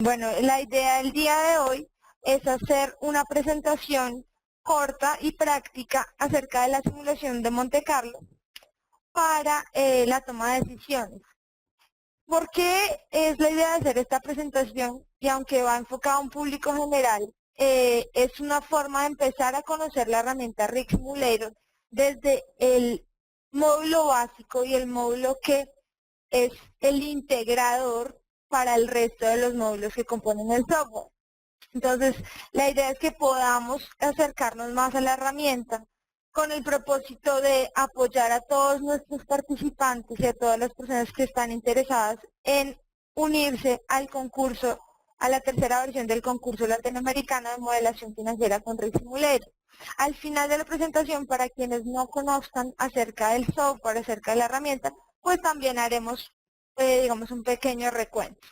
Bueno, la idea del día de hoy es hacer una presentación corta y práctica acerca de la simulación de Monte Carlo para la toma de decisiones. ¿Por qué es la idea de hacer esta presentación? Y aunque va enfocada a un público general, es una forma de empezar a conocer la herramienta Rig Simulator desde el módulo básico y el módulo que es el integrador para el resto de los módulos que componen el software. Entonces, la idea es que podamos acercarnos más a la herramienta con el propósito de apoyar a todos nuestros participantes y a todas las personas que están interesadas en unirse al concurso, a la tercera versión del concurso latinoamericano de modelación financiera con Rig Simulator. Al final de la presentación, para quienes no conozcan acerca del software, acerca de la herramienta, pues también haremos, digamos, un pequeño recuento.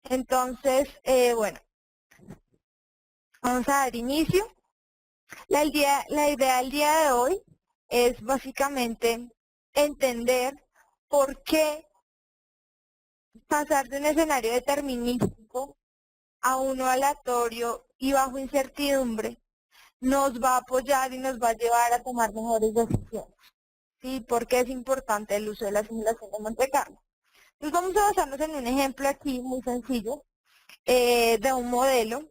Entonces, bueno, vamos a dar inicio. La idea del día de hoy es básicamente entender por qué pasar de un escenario determinístico a uno aleatorio y bajo incertidumbre nos va a apoyar y nos va a llevar a tomar mejores decisiones. ¿Sí? ¿Por qué es importante el uso de la simulación de Monte Carlo? Entonces vamos a basarnos en un ejemplo aquí muy sencillo de un modelo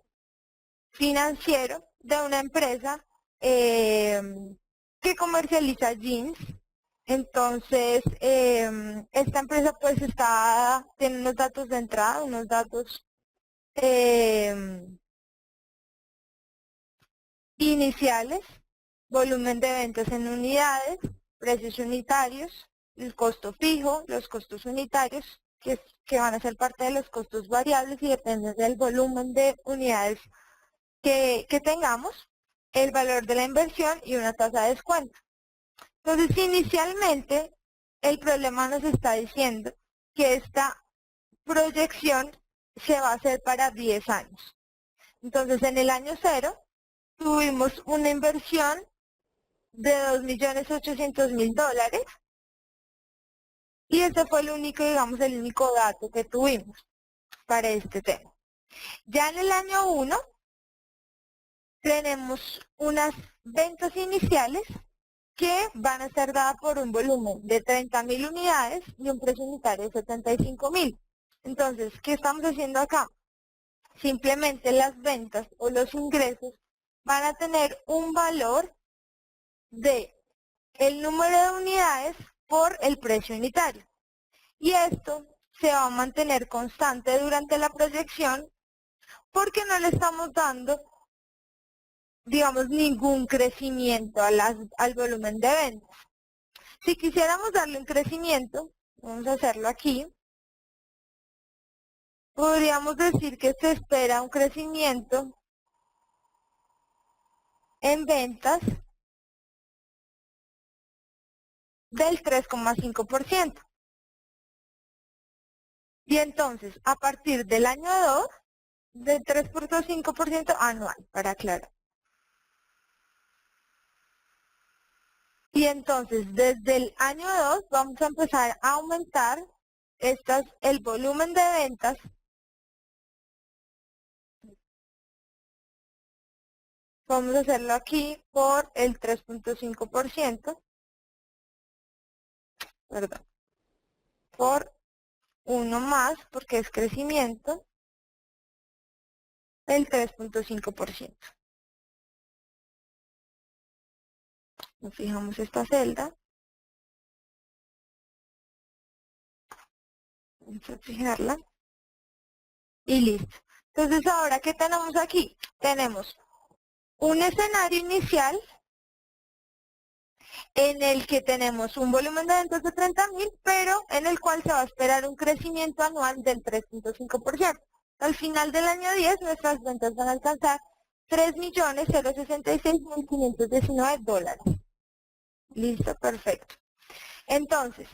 financiero de una empresa que comercializa jeans. Entonces, esta empresa pues tiene unos datos de entrada, unos datos iniciales, volumen de ventas en unidades, precios unitarios, el costo fijo, los costos unitarios, que van a ser parte de los costos variables y dependen del volumen de unidades que tengamos, el valor de la inversión y una tasa de descuento. Entonces, inicialmente, el problema nos está diciendo que esta proyección se va a hacer para 10 años. Entonces, en el año 0, tuvimos una inversión de $2.800.000 y ese fue el único, digamos, el único dato que tuvimos para este tema. Ya en el año 1, tenemos unas ventas iniciales que van a ser dadas por un volumen de 30.000 unidades y un precio unitario de 75.000. Entonces, ¿qué estamos haciendo acá? Simplemente las ventas o los ingresos van a tener un valor de el número de unidades por el precio unitario. Y esto se va a mantener constante durante la proyección porque no le estamos dando, digamos, ningún crecimiento al volumen de ventas. Si quisiéramos darle un crecimiento, vamos a hacerlo aquí, podríamos decir que se espera un crecimiento en ventas del 3,5%. Y entonces, a partir del año 2, del 3,5% anual, para aclarar. Y entonces, desde el año 2 vamos a empezar a aumentar el volumen de ventas Vamos a hacerlo aquí por el 3,5%, perdón, por 1 más, porque es crecimiento, el 3,5%. Nos fijamos esta celda. Vamos a fijarla. Y listo. Entonces, ahora, ¿qué tenemos aquí? Tenemos un escenario inicial en el que tenemos un volumen de ventas de 30.000, pero en el cual se va a esperar un crecimiento anual del 3,5%. Al final del año 10, nuestras ventas van a alcanzar $3.066.519. Listo, perfecto. Entonces,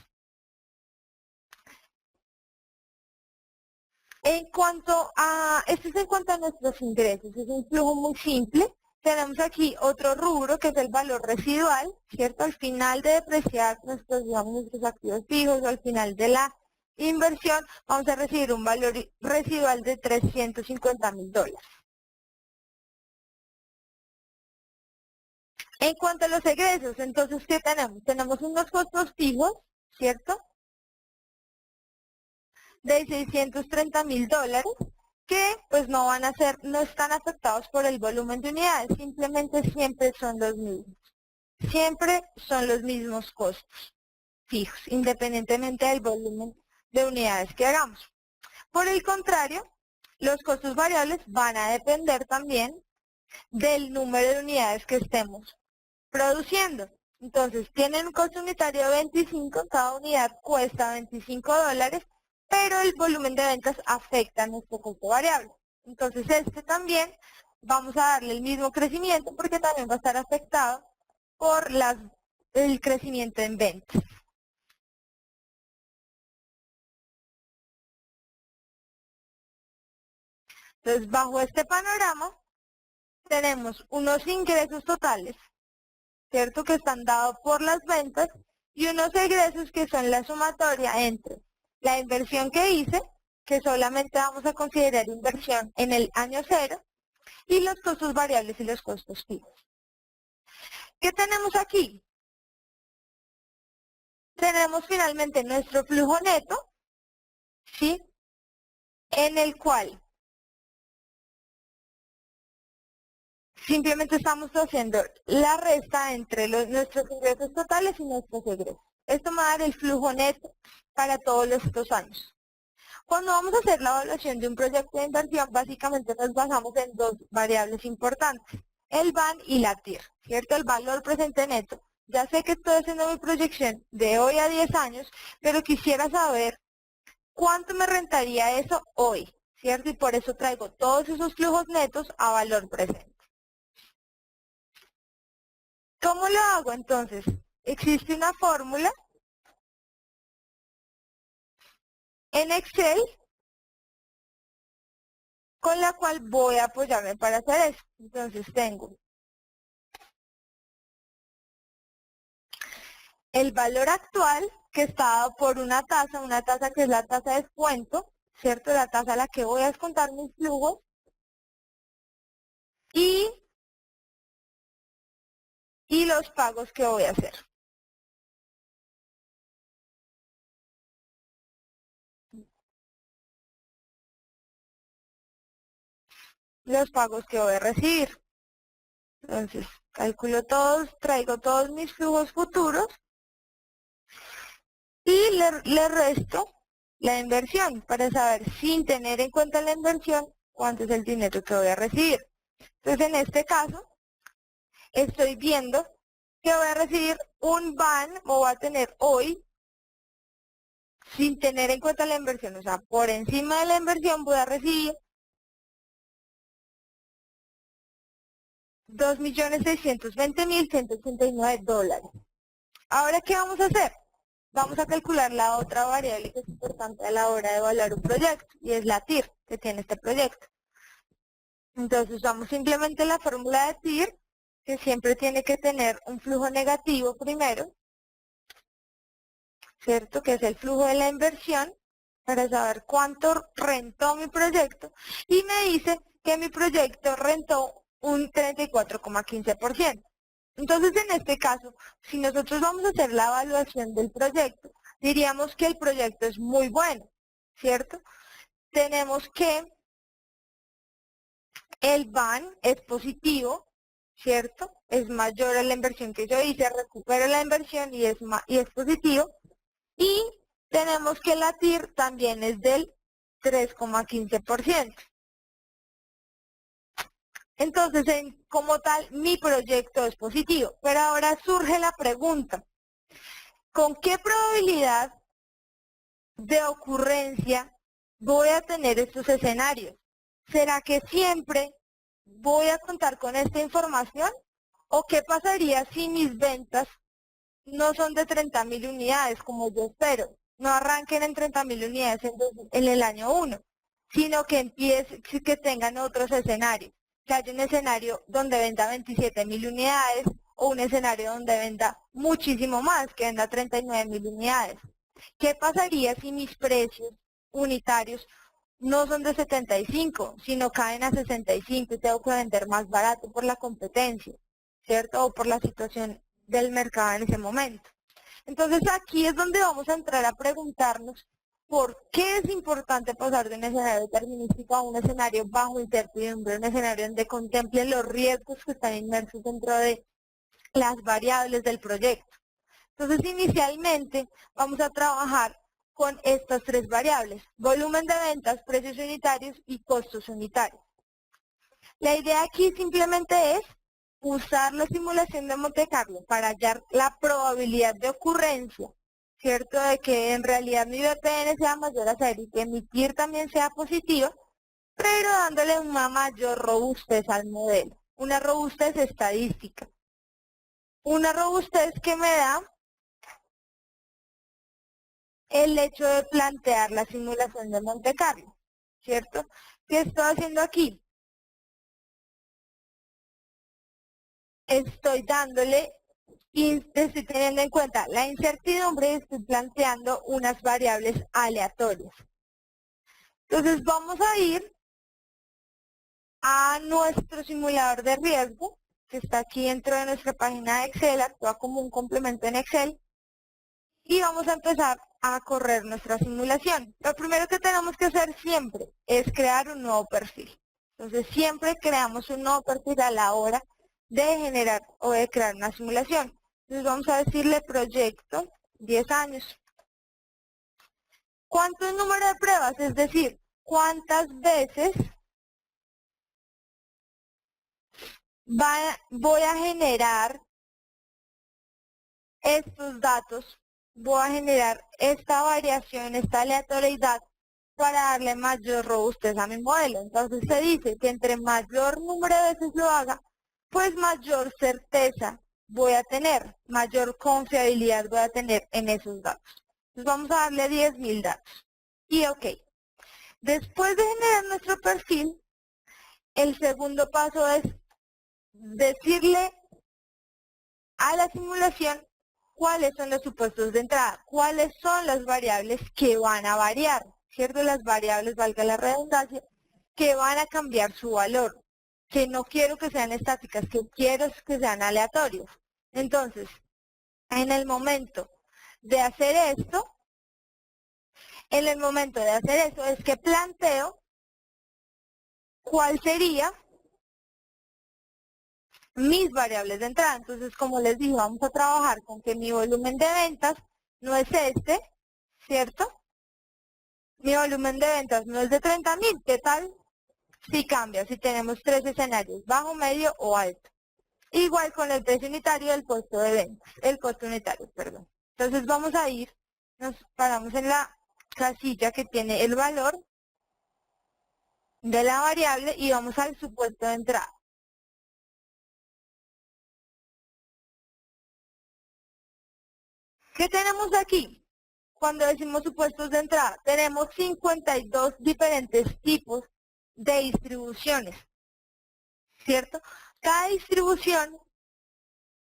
esto es en cuanto a nuestros ingresos, es un flujo muy simple. Tenemos aquí otro rubro que es el valor residual, ¿cierto? Al final de depreciar nuestros activos fijos o al final de la inversión, vamos a recibir un valor residual de $350.000. En cuanto a los egresos, entonces, ¿qué tenemos? Tenemos unos costos fijos, ¿cierto? De $630.000, que pues no van a ser, no están afectados por el volumen de unidades, simplemente siempre son los mismos. Siempre son los mismos costos fijos, independientemente del volumen de unidades que hagamos. Por el contrario, los costos variables van a depender también del número de unidades que estemos produciendo. Entonces, tienen un costo unitario de 25, cada unidad cuesta $25, pero el volumen de ventas afecta nuestro costo variable. Entonces, este también vamos a darle el mismo crecimiento porque también va a estar afectado por el crecimiento en ventas. Entonces, bajo este panorama, tenemos unos ingresos totales, ¿cierto? Que están dados por las ventas y unos egresos que son la sumatoria entre la inversión que hice, que solamente vamos a considerar inversión en el año 0, y los costos variables y los costos fijos. ¿Qué tenemos aquí? Tenemos finalmente nuestro flujo neto, ¿sí? En el cual simplemente estamos haciendo la resta entre nuestros ingresos totales y nuestros egresos. Esto me va a dar el flujo neto para todos estos años. Cuando vamos a hacer la evaluación de un proyecto de inversión, básicamente nos basamos en dos variables importantes, el VAN y la TIR, ¿cierto? El valor presente neto. Ya sé que estoy haciendo mi proyección de hoy a 10 años, pero quisiera saber cuánto me rentaría eso hoy, ¿cierto? Y por eso traigo todos esos flujos netos a valor presente. ¿Cómo lo hago entonces? Existe una fórmula en Excel con la cual voy a apoyarme para hacer eso. Entonces tengo el valor actual que está dado por una tasa que es la tasa de descuento, ¿cierto? La tasa a la que voy a descontar mis flujos y los pagos que voy a hacer. Los pagos que voy a recibir. Entonces, calculo todos, traigo todos mis flujos futuros y le resto la inversión para saber, sin tener en cuenta la inversión, cuánto es el dinero que voy a recibir. Entonces, en este caso, estoy viendo que voy a recibir un VAN, o voy a tener hoy, sin tener en cuenta la inversión, o sea, por encima de la inversión voy a recibir $2.620.189. Ahora, ¿qué vamos a hacer? Vamos a calcular la otra variable que es importante a la hora de evaluar un proyecto, y es la TIR que tiene este proyecto. Entonces, usamos simplemente la fórmula de TIR, que siempre tiene que tener un flujo negativo primero, ¿cierto? Que es el flujo de la inversión, para saber cuánto rentó mi proyecto, y me dice que mi proyecto rentó un 34,15%. Entonces, en este caso, si nosotros vamos a hacer la evaluación del proyecto, diríamos que el proyecto es muy bueno, ¿cierto? Tenemos que el VAN es positivo, ¿cierto? Es mayor a la inversión que yo hice, recupero la inversión y es positivo. Y tenemos que la TIR también es del 3,15%. Entonces, como tal, mi proyecto es positivo. Pero ahora surge la pregunta, ¿con qué probabilidad de ocurrencia voy a tener estos escenarios? ¿Será que siempre voy a contar con esta información? ¿O qué pasaría si mis ventas no son de 30.000 unidades, como yo espero? No arranquen en 30.000 unidades en el año 1, sino que que tengan otros escenarios. Que haya un escenario donde venda 27.000 unidades o un escenario donde venda muchísimo más, que venda 39.000 unidades. ¿Qué pasaría si mis precios unitarios no son de 75, sino caen a 65 y tengo que vender más barato por la competencia, ¿cierto? O por la situación del mercado en ese momento. Entonces aquí es donde vamos a entrar a preguntarnos por qué es importante pasar de un escenario determinístico a un escenario bajo incertidumbre, un escenario donde contemplen los riesgos que están inmersos dentro de las variables del proyecto. Entonces, inicialmente vamos a trabajar con estas tres variables: volumen de ventas, precios unitarios y costos unitarios. La idea aquí simplemente es usar la simulación de Monte Carlo para hallar la probabilidad de ocurrencia, ¿cierto? De que en realidad mi BPN sea mayor a 0 y que mi TIR también sea positivo, pero dándole una mayor robustez al modelo, una robustez estadística. Una robustez que me da el hecho de plantear la simulación de Monte Carlo, ¿cierto? ¿Qué estoy haciendo aquí? Estoy dándole y estoy teniendo en cuenta la incertidumbre y estoy planteando unas variables aleatorias. Entonces vamos a ir a nuestro simulador de riesgo, que está aquí dentro de nuestra página de Excel, actúa como un complemento en Excel, y vamos a empezar a correr nuestra simulación. Lo primero que tenemos que hacer siempre es crear un nuevo perfil. Entonces siempre creamos un nuevo perfil a la hora de generar o de crear una simulación. Entonces vamos a decirle proyecto 10 años. ¿Cuánto es el número de pruebas? Es decir, ¿cuántas veces voy a generar estos datos? Voy a generar esta variación, esta aleatoriedad para darle mayor robustez a mi modelo. Entonces se dice que entre mayor número de veces lo haga, pues mayor certeza voy a tener, mayor confiabilidad voy a tener en esos datos. Entonces vamos a darle 10.000 datos. Y ok, después de generar nuestro perfil, el segundo paso es decirle a la simulación cuáles son los supuestos de entrada, cuáles son las variables que van a variar, ¿cierto? Las variables, valga la redundancia, que van a cambiar su valor, que no quiero que sean estáticas, que quiero que sean aleatorios. Entonces, en el momento de hacer esto, es que planteo cuál sería mis variables de entrada. Entonces, como les dije, vamos a trabajar con que mi volumen de ventas no es este, ¿cierto? Mi volumen de ventas no es de 30.000. ¿Qué tal si cambia? Si tenemos tres escenarios, bajo, medio o alto. Igual con el precio unitario del costo de ventas, el costo unitario, perdón. Entonces vamos a ir, nos paramos en la casilla que tiene el valor de la variable y vamos al supuesto de entrada. ¿Qué tenemos aquí? Cuando decimos supuestos de entrada, tenemos 52 diferentes tipos de distribuciones, ¿cierto? Cada distribución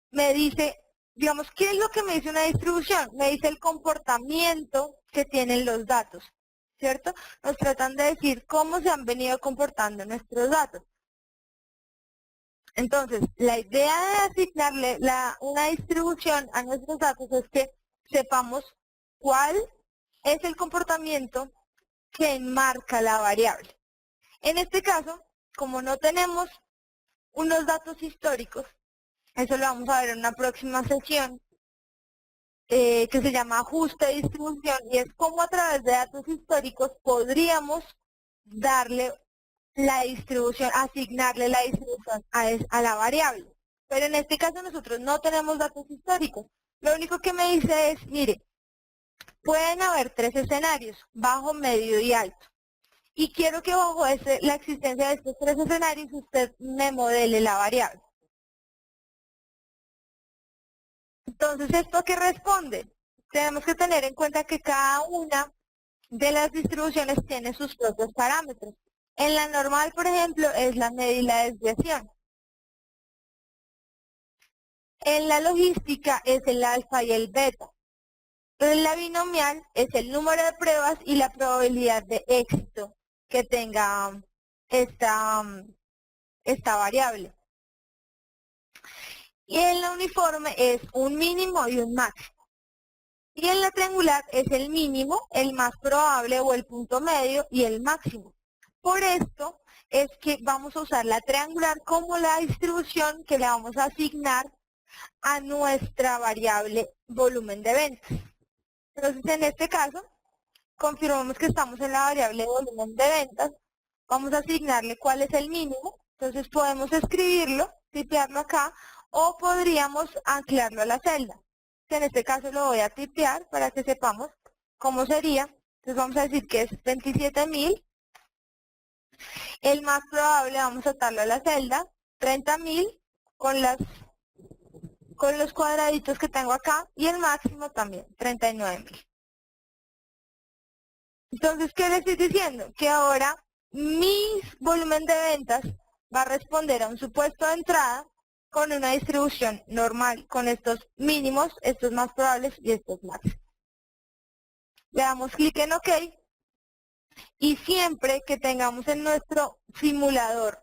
me dice, digamos, ¿qué es lo que me dice una distribución? Me dice el comportamiento que tienen los datos, ¿cierto? Nos tratan de decir cómo se han venido comportando nuestros datos. Entonces, la idea de asignarle una distribución a nuestros datos es que sepamos cuál es el comportamiento que enmarca la variable. En este caso, como no tenemos unos datos históricos, eso lo vamos a ver en una próxima sesión, que se llama ajuste de distribución, y es cómo a través de datos históricos podríamos darle la distribución, asignarle la distribución a la variable. Pero en este caso nosotros no tenemos datos históricos. Lo único que me dice es, mire, pueden haber tres escenarios, bajo, medio y alto. Y quiero que bajo la existencia de estos tres escenarios usted me modele la variable. Entonces, ¿esto qué responde? Tenemos que tener en cuenta que cada una de las distribuciones tiene sus propios parámetros. En la normal, por ejemplo, es la media y la desviación. En la logística es el alfa y el beta. Entonces la binomial es el número de pruebas y la probabilidad de éxito que tenga esta, esta variable. Y en la uniforme es un mínimo y un máximo. Y en la triangular es el mínimo, el más probable o el punto medio y el máximo. Por esto es que vamos a usar la triangular como la distribución que le vamos a asignar a nuestra variable volumen de ventas. Entonces, en este caso, confirmamos que estamos en la variable volumen de ventas. Vamos a asignarle cuál es el mínimo. Entonces, podemos escribirlo, tipearlo acá, o podríamos anclarlo a la celda. En este caso lo voy a tipear para que sepamos cómo sería. Entonces, vamos a decir que es 27.000. El más probable, vamos a atarlo a la celda, 30.000 con los cuadraditos que tengo acá, y el máximo también, 39.000. Entonces, ¿qué le estoy diciendo? Que ahora mi volumen de ventas va a responder a un supuesto de entrada con una distribución normal, con estos mínimos, estos más probables y estos máximos. Le damos clic en OK, y siempre que tengamos en nuestro simulador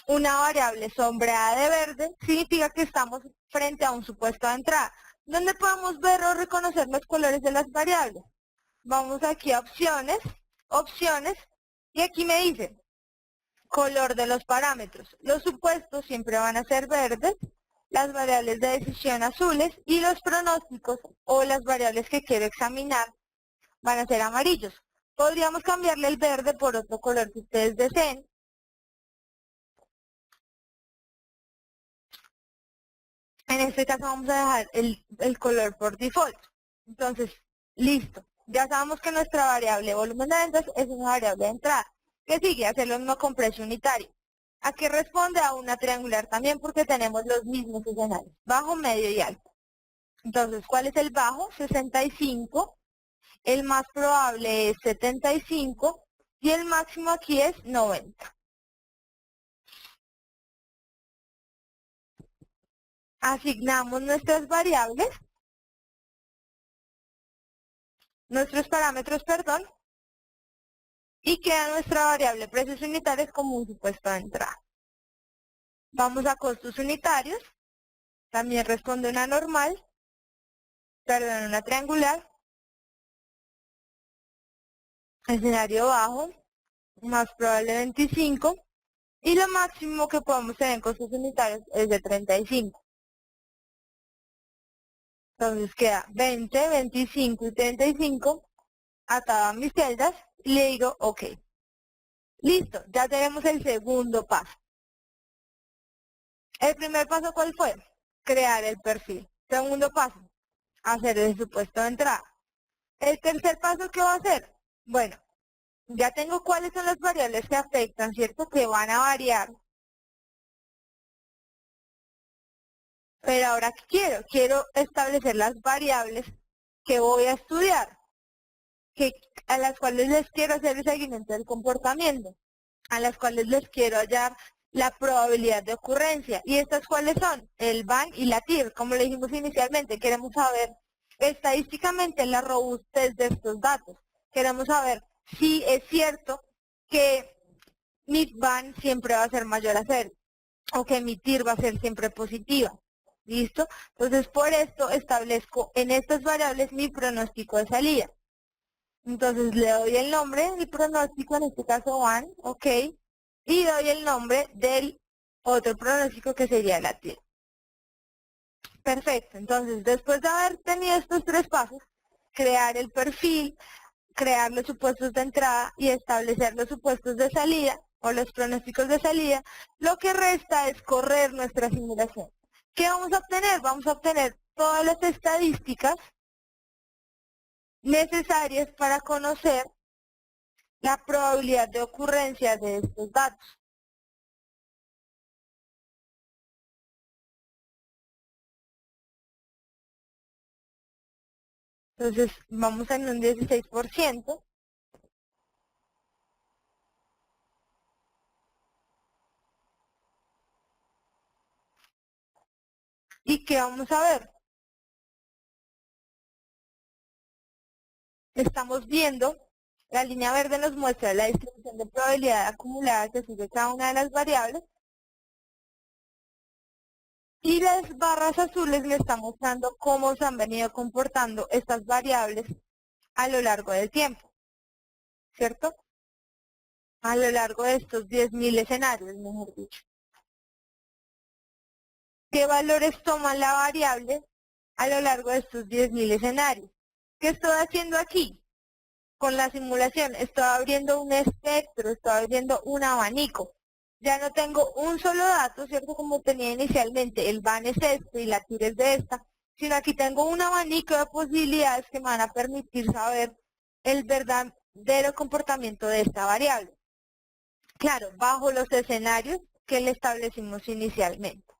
una variable sombreada de verde, significa que estamos frente a un supuesto de entrada, donde podemos ver o reconocer los colores de las variables. Vamos aquí a opciones, y aquí me dice color de los parámetros. Los supuestos siempre van a ser verdes, las variables de decisión azules, y los pronósticos o las variables que quiero examinar van a ser amarillos. Podríamos cambiarle el verde por otro color que ustedes deseen. En este caso vamos a dejar el color por default. Entonces, listo. Ya sabemos que nuestra variable volumen de ventas es una variable de entrada. ¿Qué sigue? Hacer lo mismo con precio unitario. Aquí responde a una triangular también porque tenemos los mismos escenarios. Bajo, medio y alto. Entonces, ¿cuál es el bajo? 65. El más probable es 75. Y el máximo aquí es 90. Asignamos nuestras variables, nuestros parámetros, perdón, y queda nuestra variable precios unitarios como un supuesto de entrada. Vamos a costos unitarios, también responde una normal, perdón, una triangular, escenario bajo, más probable 25, y lo máximo que podemos tener en costos unitarios es de 35. Entonces queda 20, 25 y 35 atado a mis celdas y le digo OK. Listo, ya tenemos el segundo paso. El primer paso, ¿cuál fue? Crear el perfil. Segundo paso, hacer el supuesto de entrada. El tercer paso, ¿qué va a hacer? Bueno, ya tengo cuáles son las variables que afectan, ¿cierto? Que van a variar. Pero ahora, ¿qué quiero? Quiero establecer las variables que voy a estudiar, a las cuales les quiero hacer el seguimiento del comportamiento, a las cuales les quiero hallar la probabilidad de ocurrencia. ¿Y estas cuáles son? El BAN y la TIR. Como le dijimos inicialmente, queremos saber estadísticamente la robustez de estos datos. Queremos saber si es cierto que mi BAN siempre va a ser mayor a 0 o que mi TIR va a ser siempre positiva. ¿Listo? Entonces, por esto establezco en estas variables mi pronóstico de salida. Entonces, le doy el nombre del pronóstico, en este caso one, ok, y doy el nombre del otro pronóstico que sería la TIR. Perfecto, entonces, después de haber tenido estos tres pasos, crear el perfil, crear los supuestos de entrada y establecer los supuestos de salida o los pronósticos de salida, lo que resta es correr nuestra simulación. ¿Qué vamos a obtener? Vamos a obtener todas las estadísticas necesarias para conocer la probabilidad de ocurrencia de estos datos. Entonces, vamos en un 16%. ¿Y qué vamos a ver? estamos viendo, la línea verde nos muestra la distribución de probabilidad acumulada que sigue cada una de las variables, y las barras azules le están mostrando cómo se han venido comportando estas variables a lo largo del tiempo, ¿cierto? A lo largo de estos 10.000 escenarios, mejor dicho. ¿Qué valores toma la variable a lo largo de estos 10.000 escenarios? ¿Qué estoy haciendo aquí? Con la simulación estoy abriendo un espectro, estoy abriendo un abanico. Ya no tengo un solo dato, ¿cierto? Como tenía inicialmente, el van es este y la TIR es de esta, sino aquí tengo un abanico de posibilidades que me van a permitir saber el verdadero comportamiento de esta variable. Claro, bajo los escenarios que le establecimos inicialmente.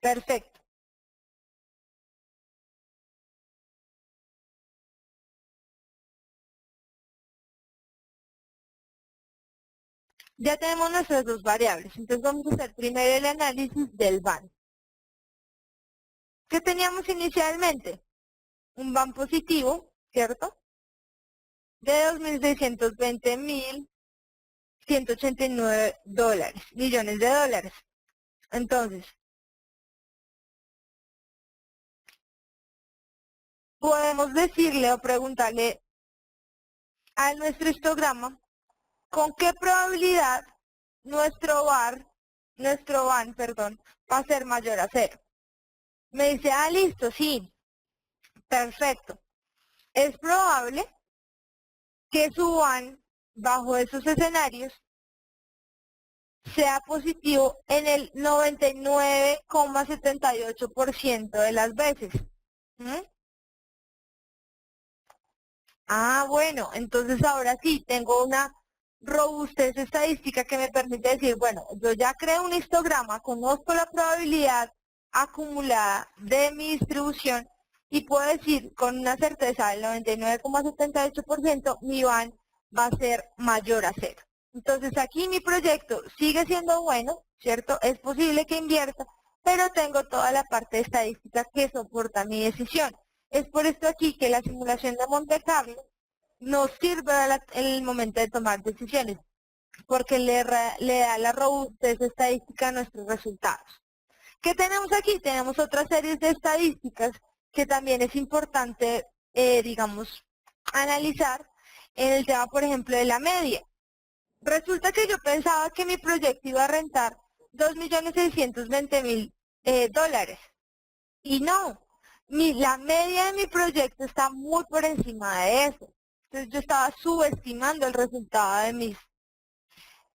Perfecto. Ya tenemos nuestras dos variables, entonces vamos a hacer primero el análisis del van. ¿Qué teníamos inicialmente? Un van positivo, ¿cierto? De 2.620.189 millones de dólares. Entonces, podemos decirle o preguntarle a nuestro histograma con qué probabilidad nuestro van, perdón, va a ser mayor a cero. Me dice, listo, sí, perfecto. Es probable que su van bajo esos escenarios sea positivo en el 99,78% de las veces. ¿Mm? Bueno, entonces ahora sí, tengo una robustez estadística que me permite decir, bueno, yo ya creé un histograma, conozco la probabilidad acumulada de mi distribución y puedo decir con una certeza del 99,78% mi van va a ser mayor a cero. Entonces aquí mi proyecto sigue siendo bueno, ¿cierto? Es posible que invierta, pero tengo toda la parte estadística que soporta mi decisión. Es por esto aquí que la simulación de Monte Carlo nos sirve en el momento de tomar decisiones, porque le da la robustez estadística a nuestros resultados. ¿Qué tenemos aquí? Tenemos otras series de estadísticas que también es importante, digamos, analizar en el tema, por ejemplo, de la media. Resulta que yo pensaba que mi proyecto iba a rentar 2.620.000 dólares. Y no, la media de mi proyecto está muy por encima de eso. Entonces yo estaba subestimando el resultado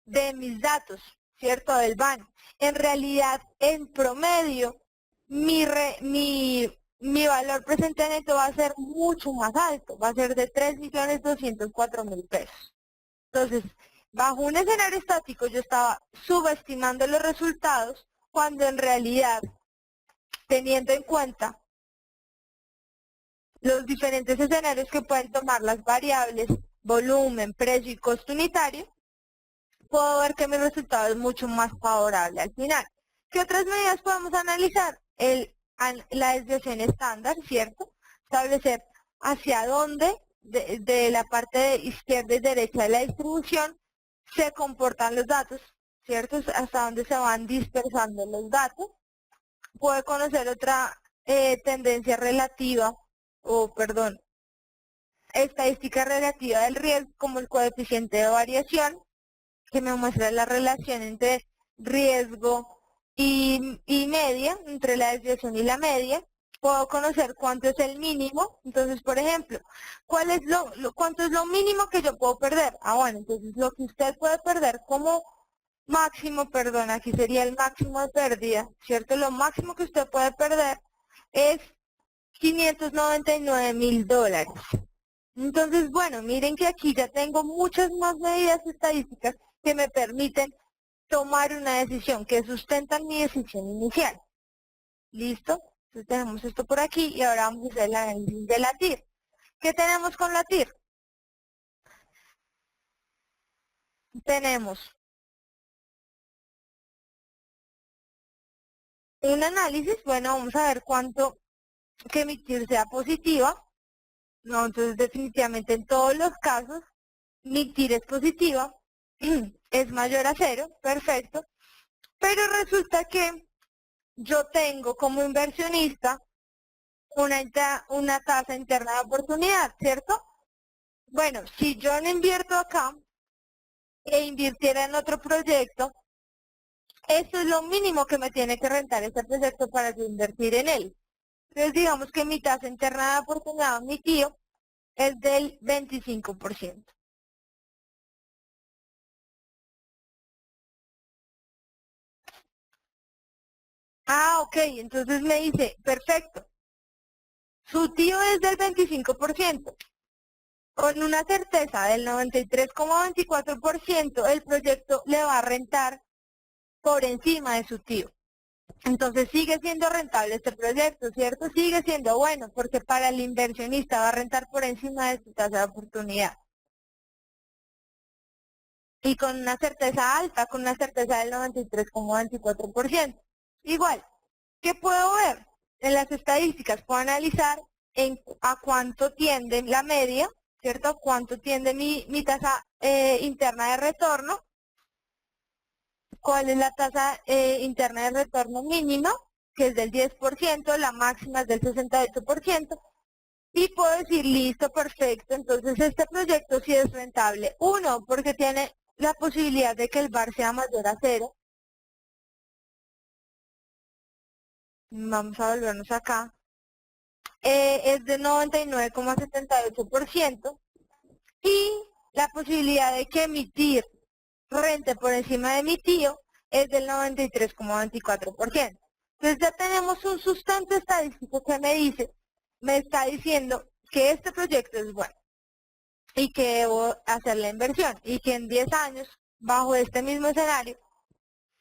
de mis datos, ¿cierto? Del BAN. En realidad, en promedio, mi valor presente neto va a ser mucho más alto, va a ser de 3.204.000 pesos. Entonces, bajo un escenario estático yo estaba subestimando los resultados cuando en realidad, teniendo en cuenta los diferentes escenarios que pueden tomar las variables, volumen, precio y costo unitario, puedo ver que mi resultado es mucho más favorable al final. ¿Qué otras medidas podemos analizar? La desviación estándar, ¿cierto? Establecer hacia dónde, de la parte de izquierda y derecha de la distribución, se comportan los datos, ¿cierto? Hasta dónde se van dispersando los datos. Puede conocer otra tendencia relativa, o perdón, estadística relativa del riesgo, como el coeficiente de variación, que me muestra la relación entre riesgo y media, entre la desviación y la media. Puedo conocer cuánto es el mínimo. Entonces, por ejemplo, ¿cuánto es lo mínimo que yo puedo perder? Bueno, entonces lo que usted puede perder como máximo, perdón, aquí sería el máximo de pérdida, ¿cierto? Lo máximo que usted puede perder es 599.000 dólares. Entonces, bueno, miren que aquí ya tengo muchas más medidas estadísticas que me permiten tomar una decisión, que sustentan mi decisión inicial. ¿Listo? Entonces tenemos esto por aquí y ahora vamos a hacer el análisis de la TIR. ¿Qué tenemos con la TIR? Tenemos un análisis, bueno, vamos a ver cuánto que emitir sea positiva, no, entonces definitivamente en todos los casos, emitir es positiva, es mayor a cero, perfecto, pero resulta que yo tengo como inversionista una tasa interna de oportunidad, ¿cierto? Bueno, si yo no invierto acá e invirtiera en otro proyecto, eso es lo mínimo que me tiene que rentar este proyecto para yo invertir en él. Entonces digamos que mi tasa interna de oportunidad, mi tío, es del 25%. Ah, ok, entonces me dice, perfecto, su tío es del 25%. Con una certeza del 93,24%, el proyecto le va a rentar por encima de su tío. Entonces sigue siendo rentable este proyecto, ¿cierto? Sigue siendo bueno, porque para el inversionista va a rentar por encima de su tasa de oportunidad. Y con una certeza alta, con una certeza del 93,24%. Igual, ¿qué puedo ver? En las estadísticas puedo analizar a cuánto tiende la media, ¿cierto? Cuánto tiende mi tasa interna de retorno, cuál es la tasa interna de retorno mínima, que es del 10%, la máxima es del 68%, y puedo decir, listo, perfecto, entonces este proyecto sí es rentable. Uno, porque tiene la posibilidad de que el VAR sea mayor a cero. Vamos a volvernos acá. Es de 99,78% y la posibilidad de que emitir rente por encima de mi tío es del 93,24%. Entonces ya tenemos un sustento estadístico que me está diciendo que este proyecto es bueno y que debo hacer la inversión y que en 10 años, bajo este mismo escenario,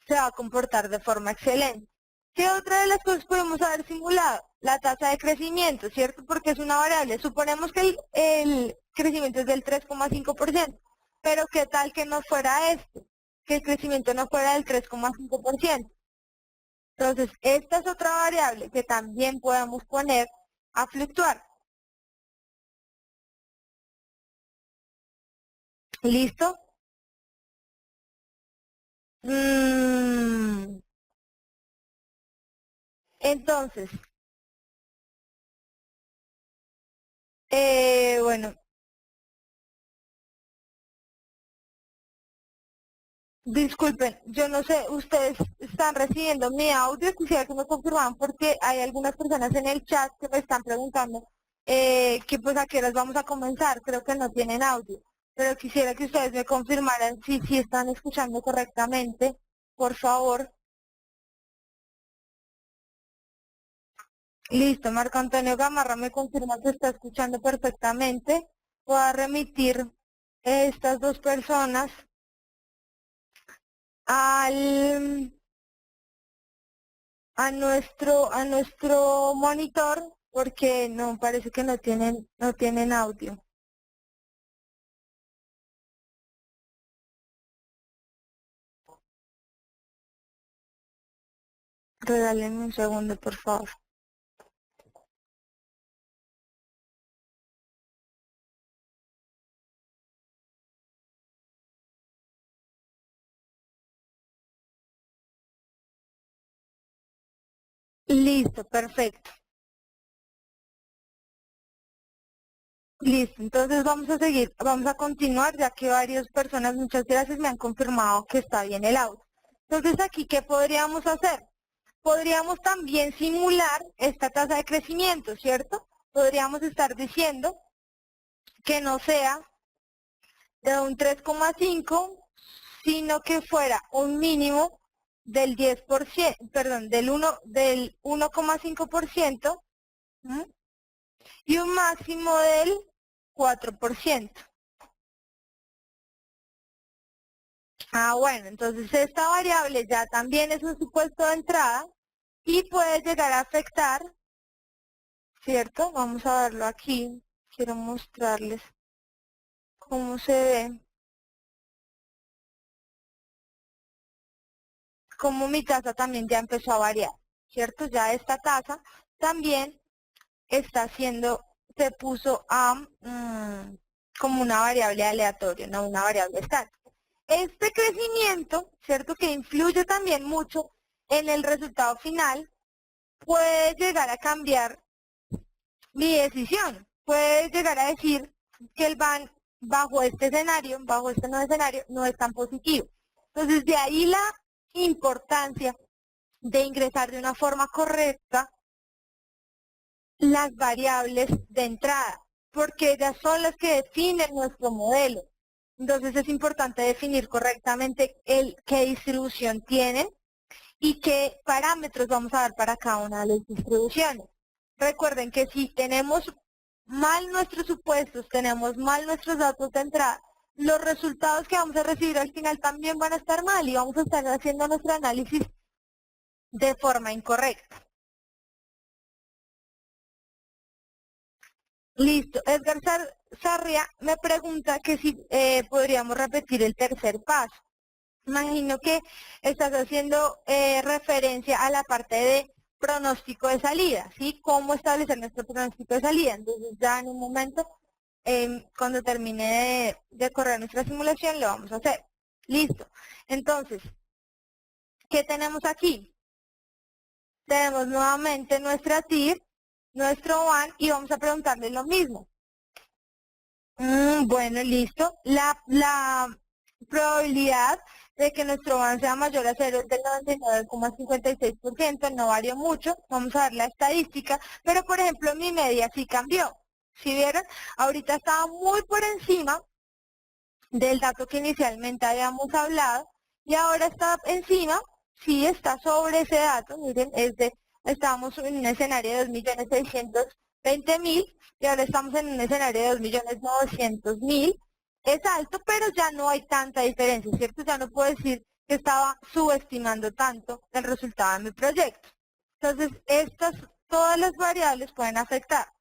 se va a comportar de forma excelente. ¿Qué otra de las cosas podemos haber simulado? La tasa de crecimiento, ¿cierto? Porque es una variable. Suponemos que el crecimiento es del 3,5%, pero ¿qué tal que no fuera este? Que el crecimiento no fuera del 3,5%. Entonces, esta es otra variable que también podemos poner a fluctuar. ¿Listo? Mm, entonces, bueno, disculpen, yo no sé, ustedes están recibiendo mi audio, quisiera que me confirmaran porque hay algunas personas en el chat que me están preguntando que pues a qué horas vamos a comenzar, creo que no tienen audio, pero quisiera que ustedes me confirmaran si están escuchando correctamente, por favor. Listo, Marco Antonio Gamarra me confirma que está escuchando perfectamente. Voy a remitir estas dos personas al a nuestro monitor porque no parece que no tienen audio. Regálenme un segundo, por favor. Listo, perfecto. Listo, entonces vamos a seguir, vamos a continuar ya que varias personas, muchas gracias, me han confirmado que está bien el audio. Entonces aquí, ¿qué podríamos hacer? Podríamos también simular esta tasa de crecimiento, ¿cierto? Podríamos estar diciendo que no sea de un 3,5, sino que fuera un mínimo del 10%, perdón, del 1,5% y un máximo del 4%. Ah, bueno, entonces esta variable ya también es un supuesto de entrada y puede llegar a afectar, ¿cierto? Vamos a verlo aquí. Quiero mostrarles cómo se ve, cómo mi tasa también ya empezó a variar, ¿cierto? Ya esta tasa también se puso a como una variable aleatoria, no una variable estática. Este crecimiento, ¿cierto? Que influye también mucho en el resultado final, puede llegar a cambiar mi decisión. Puede llegar a decir que el van bajo este escenario, bajo este nuevo escenario, no es tan positivo. Entonces, de ahí la importancia de ingresar de una forma correcta las variables de entrada, porque ellas son las que definen nuestro modelo. Entonces es importante definir correctamente qué distribución tienen y qué parámetros vamos a dar para cada una de las distribuciones. Recuerden que si tenemos mal nuestros supuestos, tenemos mal nuestros datos de entrada, los resultados que vamos a recibir al final también van a estar mal y vamos a estar haciendo nuestro análisis de forma incorrecta. Listo. Edgar Sarria me pregunta que si podríamos repetir el tercer paso. Imagino que estás haciendo referencia a la parte de pronóstico de salida, ¿sí? ¿Cómo establecer nuestro pronóstico de salida? Entonces ya en un momento, cuando termine de correr nuestra simulación, lo vamos a hacer. Listo. Entonces, ¿qué tenemos aquí? Tenemos nuevamente nuestra TIR, nuestro WAN y vamos a preguntarle lo mismo. Bueno, listo. La probabilidad de que nuestro van sea mayor a 0 es del 99,56%, no varió mucho. Vamos a ver la estadística, pero por ejemplo mi media sí cambió. ¿Sí vieron? Ahorita estaba muy por encima del dato que inicialmente habíamos hablado y ahora está encima, sí está sobre ese dato, miren, estábamos en un escenario de 2.620.000 y ahora estamos en un escenario de 2.900.000. Es alto, pero ya no hay tanta diferencia, ¿cierto? Ya no puedo decir que estaba subestimando tanto el resultado de mi proyecto. Entonces, todas las variables pueden afectar.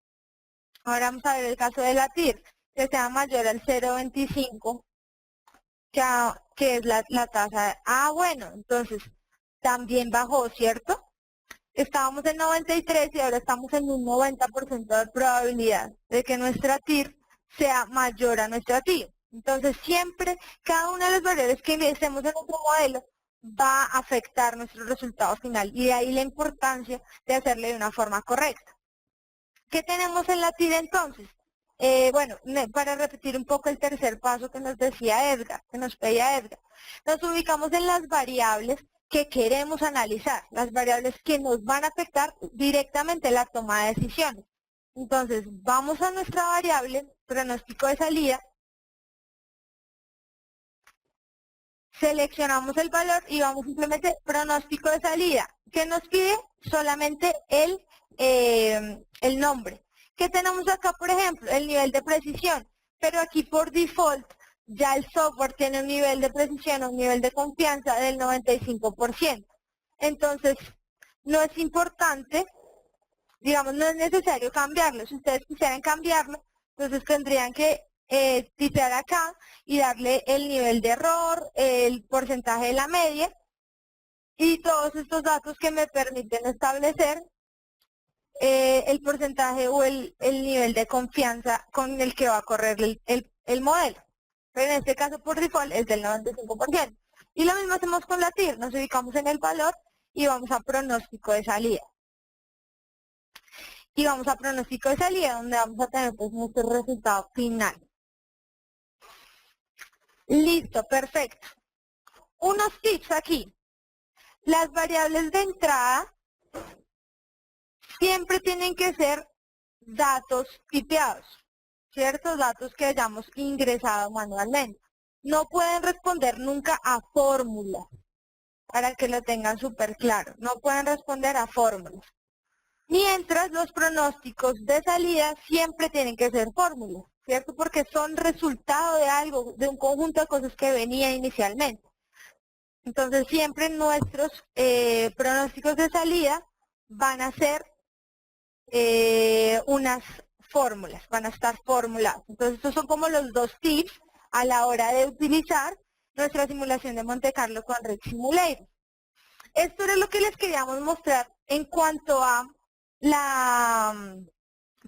Ahora vamos a ver el caso de la TIR, que sea mayor al 0.25, que es la tasa. Bueno, entonces también bajó, ¿cierto? Estábamos en 93 y ahora estamos en un 90% de probabilidad de que nuestra TIR sea mayor a nuestra TIR. Entonces siempre, cada una de las variables que ingresemos en nuestro modelo va a afectar nuestro resultado final y de ahí la importancia de hacerle de una forma correcta. ¿Qué tenemos en la TIR entonces? Bueno, para repetir un poco el tercer paso que nos decía Edgar, que nos pedía Edgar, nos ubicamos en las variables que queremos analizar, las variables que nos van a afectar directamente la toma de decisiones. Entonces, vamos a nuestra variable, pronóstico de salida, seleccionamos el valor y vamos simplemente pronóstico de salida. ¿Qué nos pide? Solamente el nombre. ¿Qué tenemos acá, por ejemplo? El nivel de precisión. Pero aquí por default ya el software tiene un nivel de precisión, un nivel de confianza del 95%. Entonces, no es importante, digamos, no es necesario cambiarlo. Si ustedes quisieran cambiarlo, entonces tendrían que tipear acá y darle el nivel de error, el porcentaje de la media y todos estos datos que me permiten establecer el porcentaje o el nivel de confianza con el que va a correr el modelo. Pero en este caso por default es del 95%. Y lo mismo hacemos con la TIR, nos ubicamos en el valor y vamos a pronóstico de salida. Y vamos a pronóstico de salida donde vamos a tener pues nuestro resultado final. Listo, perfecto. Unos tips aquí. Las variables de entrada siempre tienen que ser datos tipeados, ¿ciertos? Datos que hayamos ingresado manualmente. No pueden responder nunca a fórmulas, para que lo tengan súper claro. No pueden responder a fórmulas. Mientras los pronósticos de salida siempre tienen que ser fórmulas, ¿cierto? Porque son resultado de algo, de un conjunto de cosas que venía inicialmente. Entonces siempre nuestros pronósticos de salida van a ser unas fórmulas, van a estar formulados. Entonces estos son como los dos tips a la hora de utilizar nuestra simulación de Monte Carlo con Red Simulator. Esto era lo que les queríamos mostrar en cuanto a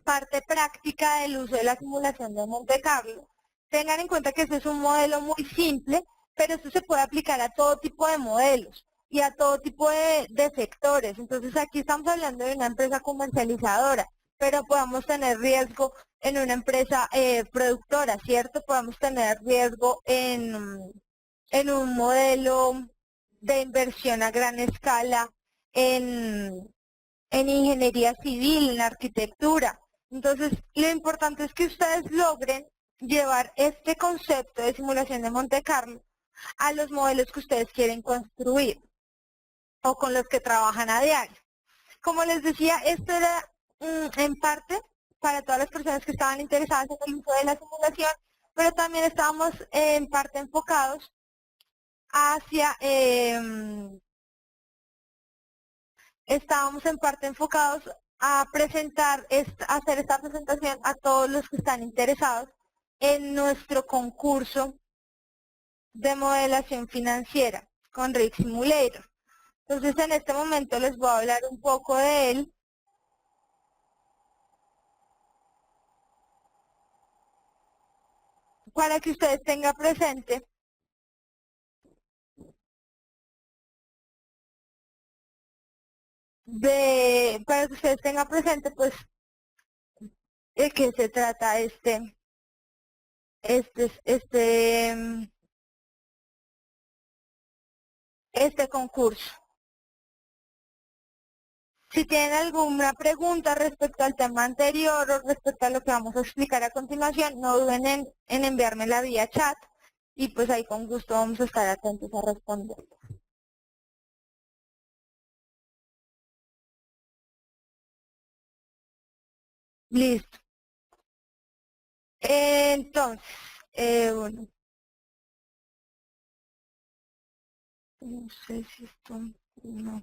parte práctica del uso de la simulación de Monte Carlo, tengan en cuenta que este es un modelo muy simple, pero esto se puede aplicar a todo tipo de modelos y a todo tipo de sectores. Entonces aquí estamos hablando de una empresa comercializadora, pero podemos tener riesgo en una empresa productora, ¿cierto? Podemos tener riesgo en un modelo de inversión a gran escala, en ingeniería civil, en arquitectura. Entonces, lo importante es que ustedes logren llevar este concepto de simulación de Monte Carlo a los modelos que ustedes quieren construir o con los que trabajan a diario. Como les decía, esto era en parte para todas las personas que estaban interesadas en el uso de la simulación, pero también estábamos en parte enfocados hacia a presentar, a hacer esta presentación a todos los que están interesados en nuestro concurso de modelación financiera con Risk Simulator. Entonces, en este momento les voy a hablar un poco de él. Para que ustedes tengan presente para que ustedes tengan presente pues de qué se trata este concurso. Si tienen alguna pregunta respecto al tema anterior o respecto a lo que vamos a explicar a continuación, no duden en enviármela vía chat y pues ahí con gusto vamos a estar atentos a responder. Listo. Entonces, bueno, no sé si esto, no.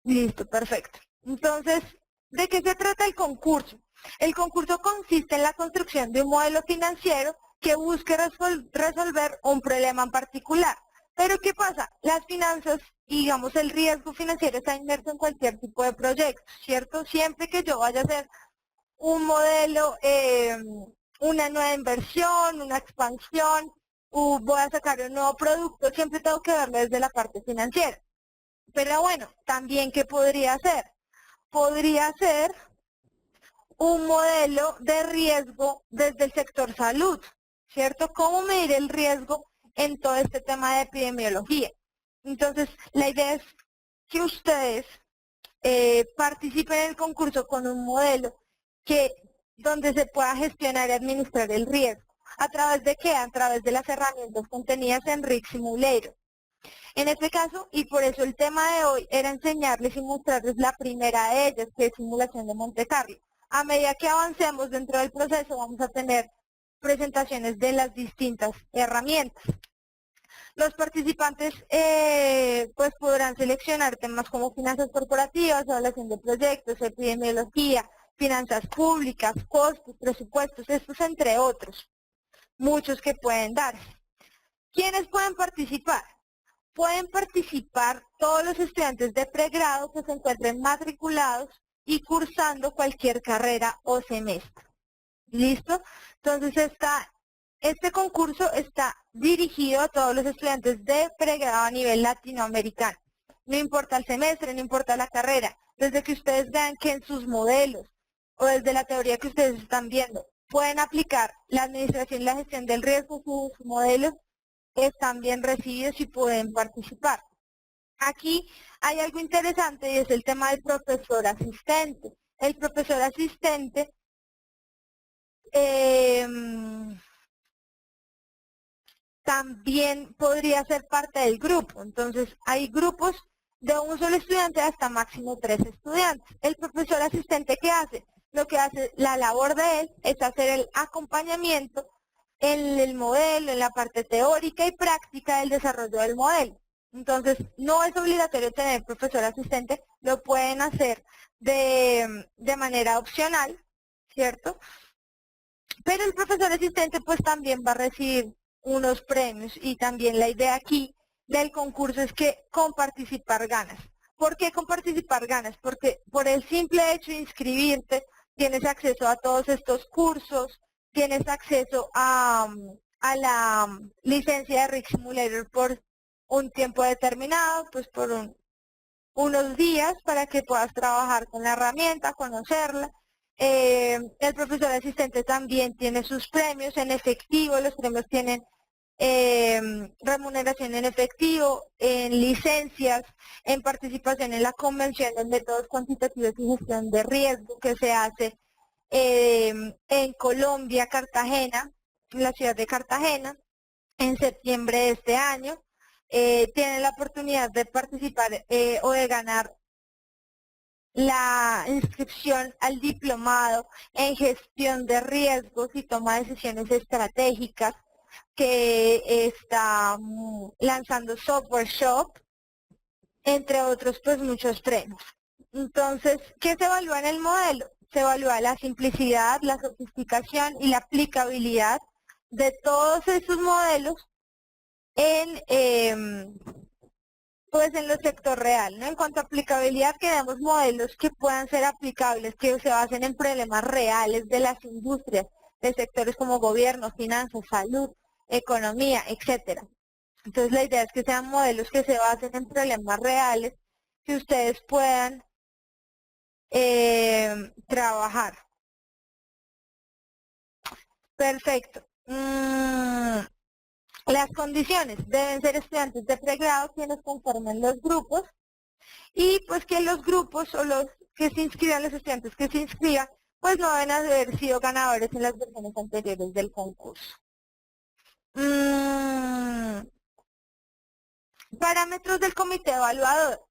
Listo, perfecto. Entonces, ¿de qué se trata el concurso? El concurso consiste en la construcción de un modelo financiero que busque resolver un problema en particular. Pero ¿qué pasa? Las finanzas, digamos, el riesgo financiero está inmerso en cualquier tipo de proyecto, ¿cierto? Siempre que yo vaya a hacer un modelo, una nueva inversión, una expansión, o voy a sacar un nuevo producto, siempre tengo que verlo desde la parte financiera. Pero bueno, también ¿qué podría ser? Podría ser un modelo de riesgo desde el sector salud, ¿cierto? ¿Cómo medir el riesgo en todo este tema de epidemiología? Entonces, la idea es que ustedes participen en el concurso con un modelo donde se pueda gestionar y administrar el riesgo. ¿A través de qué? A través de las herramientas contenidas en Risk Simulator. En este caso, y por eso el tema de hoy era enseñarles y mostrarles la primera de ellas, que es simulación de Monte Carlo. A medida que avancemos dentro del proceso, vamos a tener presentaciones de las distintas herramientas. Los participantes pues podrán seleccionar temas como finanzas corporativas, evaluación de proyectos, epidemiología, finanzas públicas, costos, presupuestos, estos entre otros, muchos que pueden darse. ¿Quiénes pueden participar? Pueden participar todos los estudiantes de pregrado que se encuentren matriculados y cursando cualquier carrera o semestre. ¿Listo? Entonces este concurso está dirigido a todos los estudiantes de pregrado a nivel latinoamericano. No importa el semestre, no importa la carrera. Desde que ustedes vean que en sus modelos o desde la teoría que ustedes están viendo pueden aplicar la administración y la gestión del riesgo, sus modelos están bien recibidos y pueden participar. Aquí hay algo interesante y es el tema del profesor asistente. El profesor asistente también podría ser parte del grupo. Entonces, hay grupos de un solo estudiante hasta máximo 3 estudiantes. El profesor asistente, ¿qué hace? Lo que hace, la labor de él es hacer el acompañamiento en el modelo, en la parte teórica y práctica del desarrollo del modelo. Entonces, no es obligatorio tener profesor asistente, lo pueden hacer de manera opcional, ¿cierto? Pero el profesor asistente pues también va a recibir unos premios y también la idea aquí del concurso es que con participar ganas. ¿Por qué con participar ganas? Porque por el simple hecho de inscribirte, tienes acceso a todos estos cursos, tienes acceso a la licencia de Rig Simulator por un tiempo determinado, pues por unos días para que puedas trabajar con la herramienta, conocerla. El profesor asistente también tiene sus premios en efectivo, los premios tienen remuneración en efectivo, en licencias, en participación en la convención de métodos cuantitativos y gestión de riesgo que se hace en Colombia, Cartagena, en la ciudad de Cartagena, en septiembre de este año. Tienen la oportunidad de participar o de ganar la inscripción al diplomado en gestión de riesgos y toma de decisiones estratégicas que está lanzando Software Shop, entre otros pues muchos premios. Entonces, ¿qué se evalúa en el modelo? Se evalúa la simplicidad, la sofisticación y la aplicabilidad de todos esos modelos pues en los sector real, ¿no? En cuanto a aplicabilidad, queremos modelos que puedan ser aplicables, que se basen en problemas reales de las industrias, de sectores como gobierno, finanzas, salud, economía, etcétera. Entonces la idea es que sean modelos que se basen en problemas reales, que ustedes puedan trabajar. Perfecto. Las condiciones deben ser estudiantes de pregrado quienes conformen los grupos y pues que los grupos o los que se inscriban, los estudiantes que se inscriban, pues no deben haber sido ganadores en las versiones anteriores del concurso. Parámetros del comité evaluador.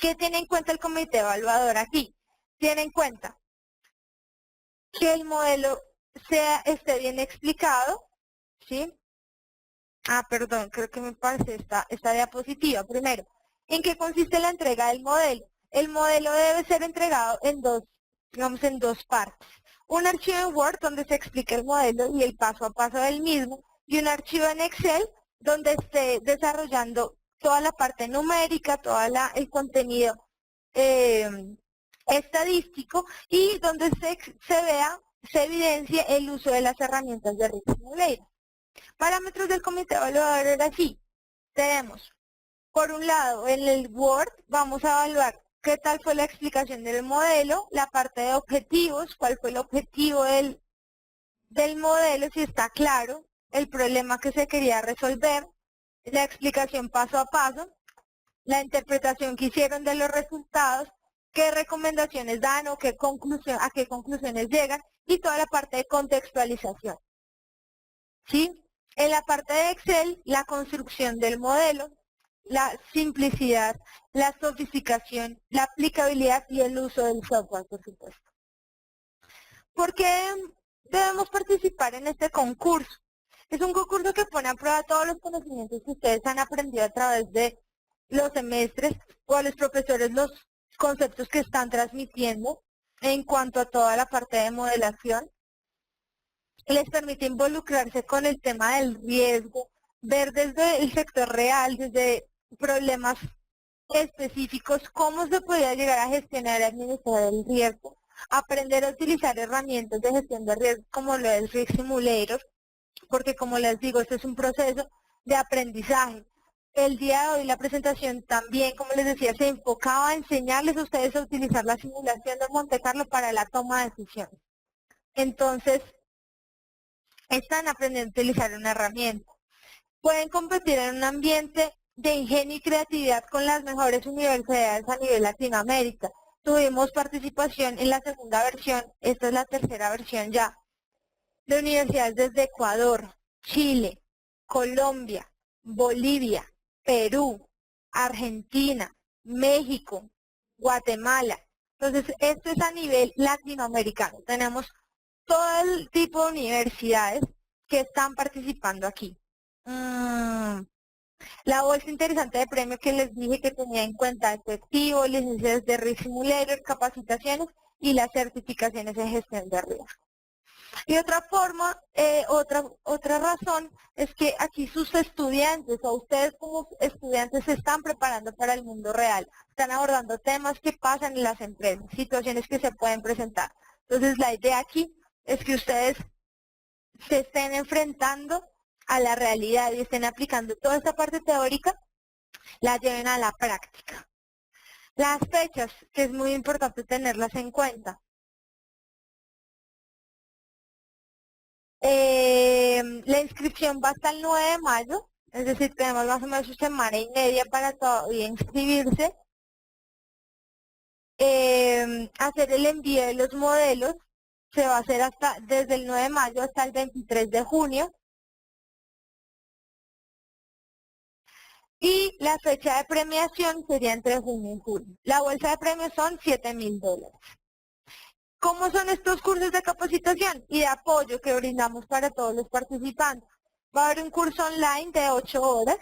¿Qué tiene en cuenta el comité evaluador aquí? Tiene en cuenta que el modelo esté bien explicado, ¿sí? Perdón, creo que me pasé esta diapositiva. Primero, ¿en qué consiste la entrega del modelo? El modelo debe ser entregado en dos partes. Un archivo en Word donde se explica el modelo y el paso a paso del mismo, y un archivo en Excel donde esté desarrollando toda la parte numérica, el contenido estadístico y donde se evidencie el uso de las herramientas de Rig Simulator. Parámetros del comité evaluador era así. Tenemos, por un lado, en el Word vamos a evaluar qué tal fue la explicación del modelo, la parte de objetivos, cuál fue el objetivo del modelo, si está claro, el problema que se quería resolver, la explicación paso a paso, la interpretación que hicieron de los resultados, qué recomendaciones dan o a qué conclusiones llegan, y toda la parte de contextualización. ¿Sí? En la parte de Excel, la construcción del modelo, la simplicidad, la sofisticación, la aplicabilidad y el uso del software, por supuesto. ¿Por qué debemos participar en este concurso? Es un concurso que pone a prueba todos los conocimientos que ustedes han aprendido a través de los semestres o a los profesores los conceptos que están transmitiendo en cuanto a toda la parte de modelación. Les permite involucrarse con el tema del riesgo, ver desde el sector real, desde problemas específicos, cómo se podría llegar a gestionar y administrar el riesgo, aprender a utilizar herramientas de gestión de riesgo como lo es Rig Simulator, porque como les digo, este es un proceso de aprendizaje. El día de hoy la presentación también, como les decía, se enfocaba a enseñarles a ustedes a utilizar la simulación de Monte Carlo para la toma de decisiones. Entonces, están aprendiendo a utilizar una herramienta. Pueden competir en un ambiente de ingenio y creatividad con las mejores universidades a nivel Latinoamérica. Tuvimos participación en la segunda versión, esta es la tercera versión ya, de universidades desde Ecuador, Chile, Colombia, Bolivia, Perú, Argentina, México, Guatemala. Entonces, esto es a nivel latinoamericano. Tenemos todo el tipo de universidades que están participando aquí. La bolsa interesante de premio que les dije que tenía en cuenta efectivo, licencias de Rig Simulator, capacitaciones y las certificaciones en gestión de riesgo. Y otra forma, otra razón es que aquí sus estudiantes o ustedes como estudiantes se están preparando para el mundo real. Están abordando temas que pasan en las empresas, situaciones que se pueden presentar. Entonces la idea aquí es que ustedes se estén enfrentando a la realidad y estén aplicando toda esta parte teórica, la lleven a la práctica. Las fechas, que es muy importante tenerlas en cuenta. La inscripción va hasta el 9 de mayo, es decir, tenemos más o menos una semana y media para todavía inscribirse. Hacer el envío de los modelos se va a hacer desde el 9 de mayo hasta el 23 de junio. Y la fecha de premiación sería entre junio y julio. La bolsa de premios son $7.000. ¿Cómo son estos cursos de capacitación y de apoyo que brindamos para todos los participantes? Va a haber un curso online de 8 horas,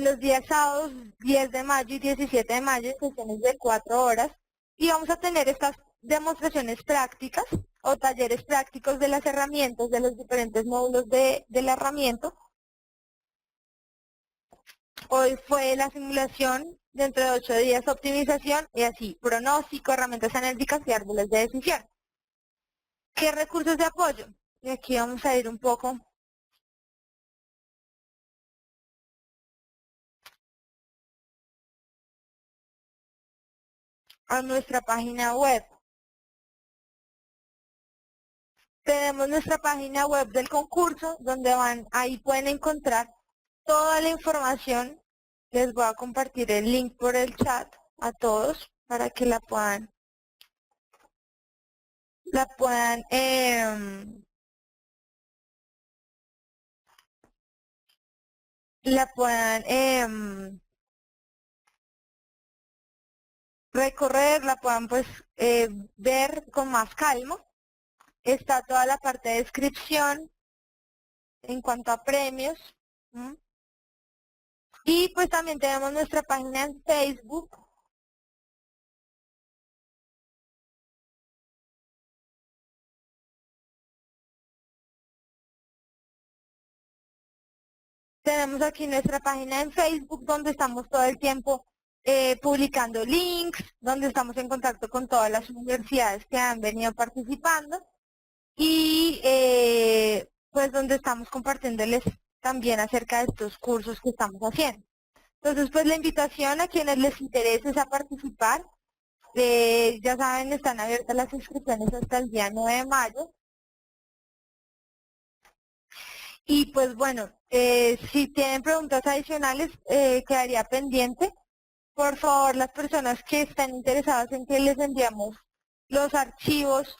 los días sábados 10 de mayo y 17 de mayo, sesiones de 4 horas, y vamos a tener estas demostraciones prácticas o talleres prácticos de las herramientas, de los diferentes módulos de la herramienta. Hoy fue la simulación dentro de 8 días, optimización y así, pronóstico, herramientas analíticas y árboles de decisión. ¿Qué recursos de apoyo? Y aquí vamos a ir un poco a nuestra página web. Tenemos nuestra página web del concurso, donde ahí pueden encontrar toda la información. Les voy a compartir el link por el chat a todos para que la puedan recorrer, la puedan pues ver con más calma. Está toda la parte de descripción en cuanto a premios. ¿M? Y pues también tenemos nuestra página en Facebook. Tenemos aquí nuestra página en Facebook donde estamos todo el tiempo publicando links, donde estamos en contacto con todas las universidades que han venido participando y pues donde estamos compartiéndoles también acerca de estos cursos que estamos haciendo. Entonces pues la invitación a quienes les interese es a participar. Ya saben, están abiertas las inscripciones hasta el día 9 de mayo. Y pues bueno, si tienen preguntas adicionales, quedaría pendiente. Por favor, las personas que están interesadas en que les enviamos los archivos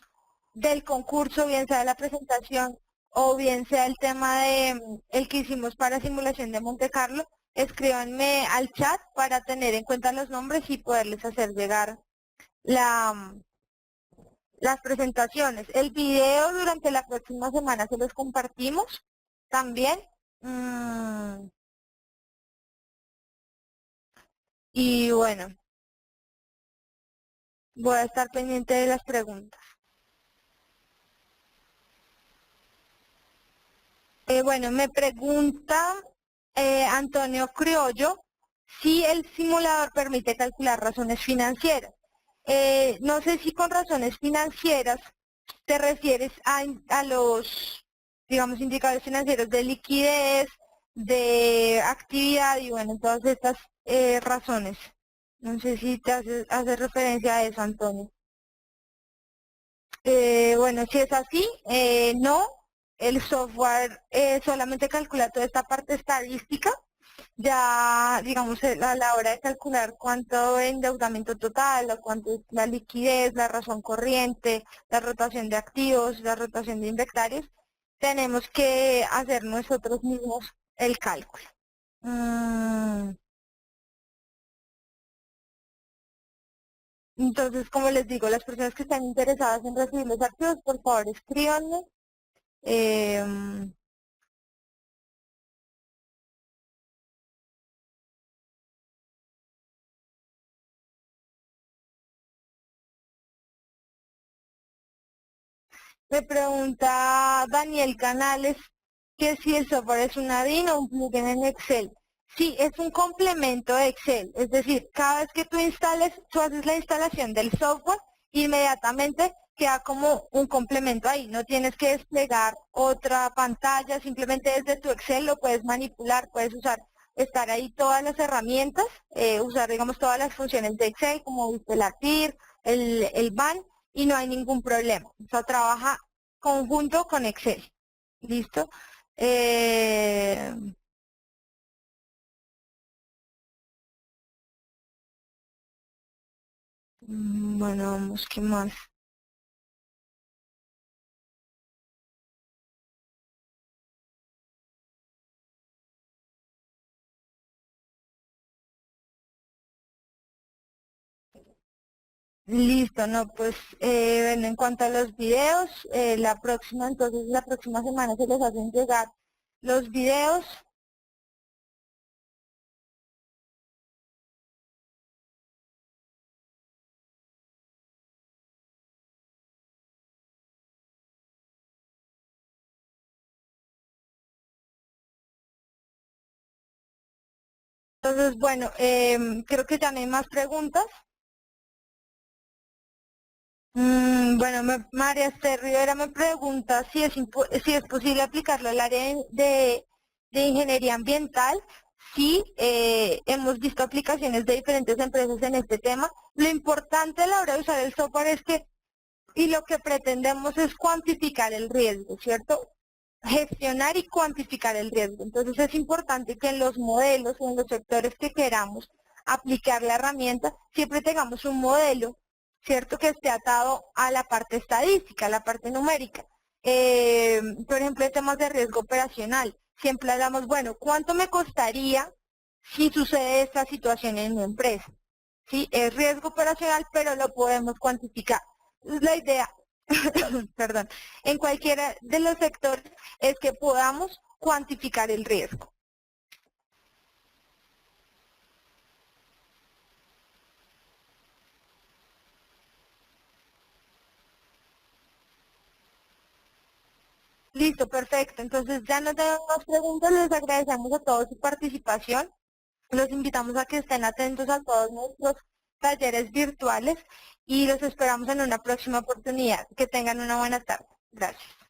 del concurso, bien sea la presentación o bien sea el tema de el que hicimos para simulación de Monte Carlo, escríbanme al chat para tener en cuenta los nombres y poderles hacer llegar las presentaciones. El video durante la próxima semana se los compartimos también. Mm, y bueno, voy a estar pendiente de las preguntas. Bueno, me pregunta Antonio Criollo si el simulador permite calcular razones financieras. No sé si con razones financieras te refieres a los, digamos, indicadores financieros de liquidez, de actividad y bueno, todas estas razones. No sé si te hace referencia a eso, Antonio. Bueno, si es así, no. El software solamente calcula toda esta parte estadística. Ya, digamos, a la hora de calcular cuánto endeudamiento total, o cuánto es la liquidez, la razón corriente, la rotación de activos, la rotación de inventarios, tenemos que hacer nosotros mismos el cálculo. Mm, Entonces, como les digo, las personas que están interesadas en recibir los archivos, por favor, escríbanme. Em, Me pregunta Daniel Canales que si el software es un add-in o un plugin en Excel. Sí, es un complemento de Excel, es decir, cada vez que tú haces la instalación del software, inmediatamente queda como un complemento ahí, no tienes que desplegar otra pantalla, simplemente desde tu Excel lo puedes manipular, puedes estar ahí todas las herramientas, usar digamos todas las funciones de Excel, como viste la TIR, el BAN, y no hay ningún problema, o sea, trabaja conjunto con Excel, ¿listo? Eh, bueno, vamos, ¿qué más? Listo, no, pues bueno, en cuanto a los videos, la próxima semana se les hacen llegar los videos. Entonces, bueno, creo que ya no hay más preguntas. Bueno, María Esther Rivera me pregunta si es posible aplicarlo al área de ingeniería ambiental. Sí, hemos visto aplicaciones de diferentes empresas en este tema. Lo importante a la hora de usar el software es que, y lo que pretendemos es cuantificar el riesgo, ¿cierto? Gestionar y cuantificar el riesgo. Entonces es importante que en los modelos o en los sectores que queramos aplicar la herramienta, siempre tengamos un modelo, ¿cierto? Que esté atado a la parte estadística, a la parte numérica. Por ejemplo, en temas de riesgo operacional, siempre hablamos, bueno, ¿cuánto me costaría si sucede esta situación en mi empresa? Sí, es riesgo operacional, pero lo podemos cuantificar. Es la idea, perdón, en cualquiera de los sectores es que podamos cuantificar el riesgo. Listo, perfecto. Entonces ya no tengo más preguntas, les agradecemos a todos su participación. Los invitamos a que estén atentos a todos nuestros talleres virtuales y los esperamos en una próxima oportunidad. Que tengan una buena tarde. Gracias.